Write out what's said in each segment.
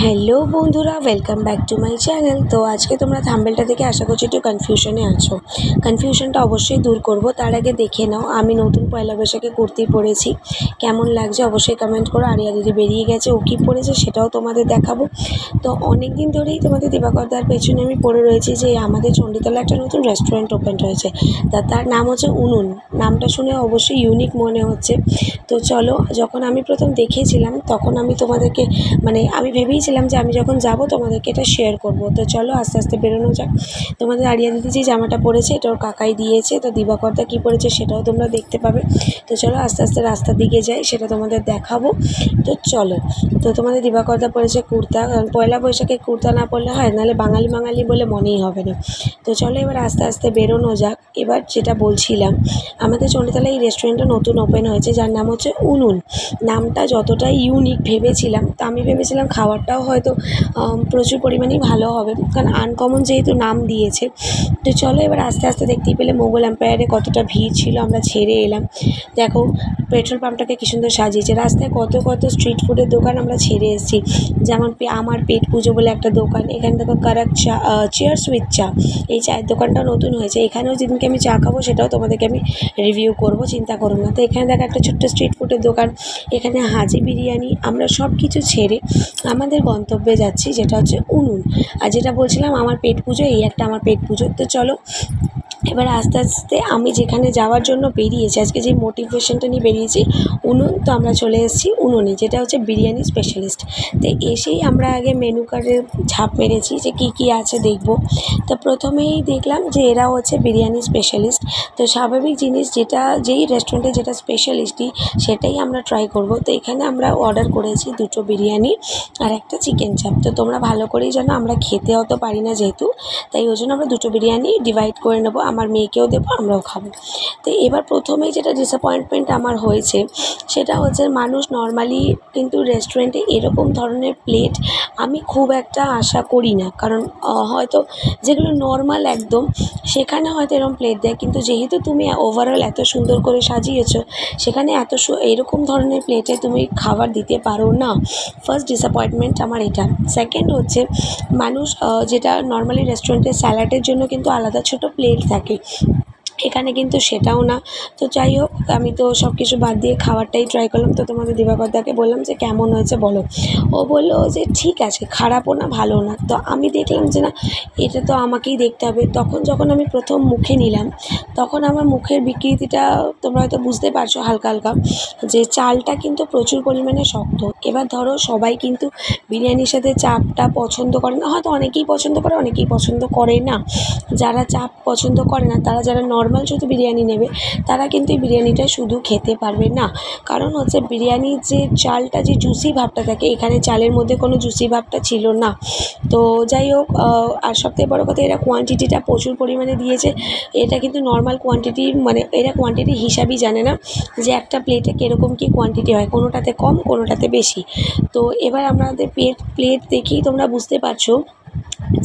Hello বন্ধুরা, welcome back to my channel. তো আজকে তোমরা থাম্বনেলটা দেখে আশা করছি একটু কনফিউশনে আছো। কনফিউশনটা অবশ্যই দূর করব, তার আগে দেখে নাও আমি নতুন পয়লা বৈশাখে কুর্তি পরেছি। কেমন লাগছে অবশ্যই কমেন্ট করো। আরিয়া দিদি বেরিয়ে গেছে, ও কী পরেছে সেটাও তোমাদের দেখাবো। তো অনেক দিন ধরেই তোমাদের দিবাকরদার পেছনে আমি পড়ে রয়েছি যে আমাদের চণ্ডীতলা একটা নতুন রেস্টুরেন্ট ওপেন হয়েছে, তার নাম হচ্ছে উনুন। নামটা শুনে অবশ্যই ইউনিক মনে হচ্ছে। তো চলো, যখন আমি প্রথম দেখেছিলাম তখন আমি তোমাদেরকে আমি ভেবেইছিলাম যে আমি যখন যাব তোমাদেরকে এটা শেয়ার করব। তো চলো আস্তে আস্তে বেরোনো যাক। তোমাদের আরিয়া দিদি যে জামাটা পরেছে এটা ওর কাকাই দিয়েছে, তো দিবাকরদা কী পরেছে সেটাও তোমরা দেখতে পাবে। তো চলো আস্তে আস্তে রাস্তার দিকে যাই, সেটা তোমাদের দেখাবো। তো চলো, তো তোমাদের দিবাকরদা পরেছে কুর্তা, কারণ পয়লা বৈশাখে কুর্তা না পরলে হয়, নাহলে বাঙালি বাঙালি বলে মনেই হবে না। তো চলো এবার আস্তে আস্তে বেরোনো যাক। এবার যেটা বলছিলাম, আমাদের চণ্ডীতলায় এই রেস্টুরেন্টটা নতুন ওপেন হয়েছে, যার নাম হচ্ছে উনুন। নামটা যতটা ইউনিক ভেবেছিলাম, তা আমি ভেবেছিলাম খাবারটাও হয়তো প্রচুর পরিমাণেই ভালো হবে, কারণ আনকমন যেহেতু নাম দিয়েছে। তো চলো এবার আস্তে আস্তে দেখতেই পেলে মোগল এম্পায়ারে কতটা ভিড় ছিল। আমরা ছেড়ে এলাম, দেখো পেট্রোল পাম্পটাকে কী সুন্দর সাজিয়েছে। রাস্তায় কত কত স্ট্রিট ফুডের দোকান আমরা ছেড়ে এসেছি, যেমন আমার পেট পুজো বলে একটা দোকান, এখানে দেখো কারাক চা, চিয়ার্স উইথ চা, এই চায়ের দোকানটাও নতুন হয়েছে। এখানেও যেদিনকে আমি চা খাবো সেটাও তোমাদেরকে আমি রিভিউ করব, চিন্তা করো না। তো এখানে দেখো একটা ছোট্ট স্ট্রিট ফুডের দোকান, এখানে হাজি বিরিয়ানি। আমরা সব কিছু ছেড়ে আমাদের গন্তব্যে যাচ্ছি, যেটা হচ্ছে উনুন। আর যেটা বলছিলাম আমার পেট পুজো, এই একটা আমার পেট পুজো। তো চলো এবার আস্তে আস্তে আমি যেখানে যাওয়ার জন্য বেরিয়েছি, আজকে যে মোটিভেশনটা নিয়ে বেরিয়েছি উনুন, তো আমরা চলে এসেছি উনুনে, যেটা হচ্ছে বিরিয়ানি স্পেশালিস্ট। তো এসেই আমরা আগে মেনু কার্ডে ঝাঁপ মেরেছি যে কী কী আছে দেখব। তো প্রথমেই দেখলাম যে এরা হচ্ছে বিরিয়ানি স্পেশালিস্ট। তো স্বাভাবিক জিনিস, যেই রেস্টুরেন্টে যেটা স্পেশালিস্টই সেটাই আমরা ট্রাই করব। তো এখানে আমরা অর্ডার করেছি 2টো বিরিয়ানি আর একটা চিকেন চাপ। তো তোমরা ভালো করেই জানো আমরা খেতে অত পারি না যেহেতু, তাই ওই জন্য আমরা 2টো বিরিয়ানি ডিভাইড করে নেবো, আমার মেয়েকেও দেবো, আমরাও খাবো। তো এবার প্রথমেই যেটা ডিসঅ্যাপয়েন্টমেন্ট আমার হয়েছে সেটা হচ্ছে, মানুষ নর্মালি কিন্তু রেস্টুরেন্টে এরকম ধরনের প্লেট আমি খুব একটা আশা করি না, কারণ হয়তো যেগুলো নর্মাল একদম সেখানে হয়তো এরকম প্লেট দেয়, কিন্তু যেহেতু তুমি ওভারঅল এত সুন্দর করে সাজিয়েছো, সেখানে এরকম ধরনের প্লেটে তুমি খাবার দিতে পারো না। ফার্স্ট ডিসঅ্যাপয়েন্টমেন্ট আমার এটা। সেকেন্ড হচ্ছে, মানুষ যেটা নর্মালি রেস্টুরেন্টে স্যালাডের জন্য কিন্তু আলাদা ছোটো প্লেট থাকে, এখানে কিন্তু সেটাও না। তো যাই হোক, আমি তো সব কিছু বাদ দিয়ে খাবারটাই ট্রাই করলাম। তো তোমাদের দিবাকরদাকে বললাম যে কেমন হয়েছে বলো। ও বললো যে ঠিক আছে, খারাপও না ভালো না। তো আমি দেখলাম যে না, এটা তো আমাকেই দেখতে হবে। যখন আমি প্রথম মুখে নিলাম, তখন আমার মুখের বিকৃতিটা তোমরা হয়তো বুঝতে পারছো হালকা হালকা, যে চালটা কিন্তু প্রচুর পরিমাণে শক্ত। এবার ধরো সবাই কিন্তু বিরিয়ানির সাথে চাপটা পছন্দ করে না, হয়তো অনেকেই পছন্দ করে অনেকেই পছন্দ করে না। যারা চাপ পছন্দ করে না, যারা নর্মাল শুধু বিরিয়ানি নেবে, তারা কিন্তু এই বিরিয়ানিটা শুধু খেতে পারবে না। কারণ হচ্ছে বিরিয়ানির যে চালটা, যে জুসি ভাবটা থাকে, এখানে চালের মধ্যে কোনো জুসি ভাবটা ছিল না। তো যাই হোক, আর সবথেকে বড়ো কথা, এরা কোয়ান্টিটিটা প্রচুর পরিমাণে দিয়েছে। এটা কিন্তু নর্মাল কোয়ান্টিটি, এরা কোয়ান্টিটি হিসাবই জানে না যে একটা প্লেটে কীরকম কী কোয়ান্টিটি হয়, কোনোটাতে কম কোনোটাতে বেশি। তো এবার আমাদের প্লেট দেখেই তোমরা বুঝতে পারছো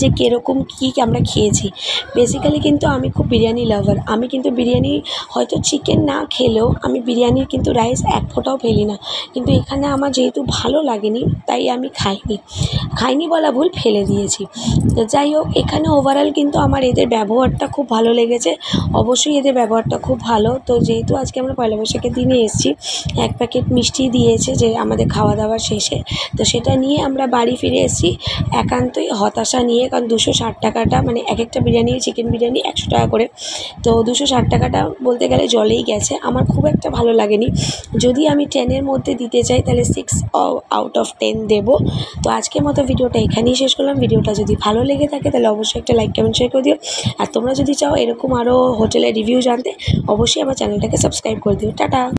যে কীরকম কী আমরা খেয়েছি। বেসিক্যালি কিন্তু আমি খুব বিরিয়ানি লাভার, আমি কিন্তু বিরিয়ানি হয়তো চিকেন না খেলেও আমি বিরিয়ানির কিন্তু রাইস এক ফোঁটাও ফেলি না, কিন্তু এখানে আমার যেহেতু ভালো লাগেনি তাই আমি খাইনি বলা ভুল, ফেলে দিয়েছি। তো যাই হোক, এখানে ওভারঅল কিন্তু আমার এদের ব্যবহারটা খুব ভালো লেগেছে, অবশ্যই এদের ব্যবহারটা খুব ভালো। তো যেহেতু আজকে আমরা পয়লা বৈশাখের দিনে এসেছি, 1 প্যাকেট মিষ্টি দিয়েছে যে আমাদের খাওয়া দাওয়ার শেষে, তো সেটা নিয়ে আমরা বাড়ি ফিরে এসেছি একান্তই হতাশা নিয়ে। কারণ 260 টাকাটা, এক একটা বিরিয়ানি, চিকেন বিরিয়ানি 100 টাকা করে, তো 260 টাকাটা বলতে গেলে জলেই গেছে। আমার খুব একটা ভালো লাগেনি। যদি আমি 10-এর মধ্যে দিতে চাই তাহলে 6 আউট অফ 10 দেবো। তো আজকের মতো ভিডিওটা এখানেই শেষ করলাম। ভিডিওটা যদি ভালো লেগে থাকে তাহলে অবশ্যই একটা লাইক কমেন্ট শেয়ার করে দিও। আর তোমরা যদি চাও এরকম আরও হোটেলের রিভিউ জানতে, অবশ্যই আমার চ্যানেলটাকে সাবস্ক্রাইব করে দিও। টাটা।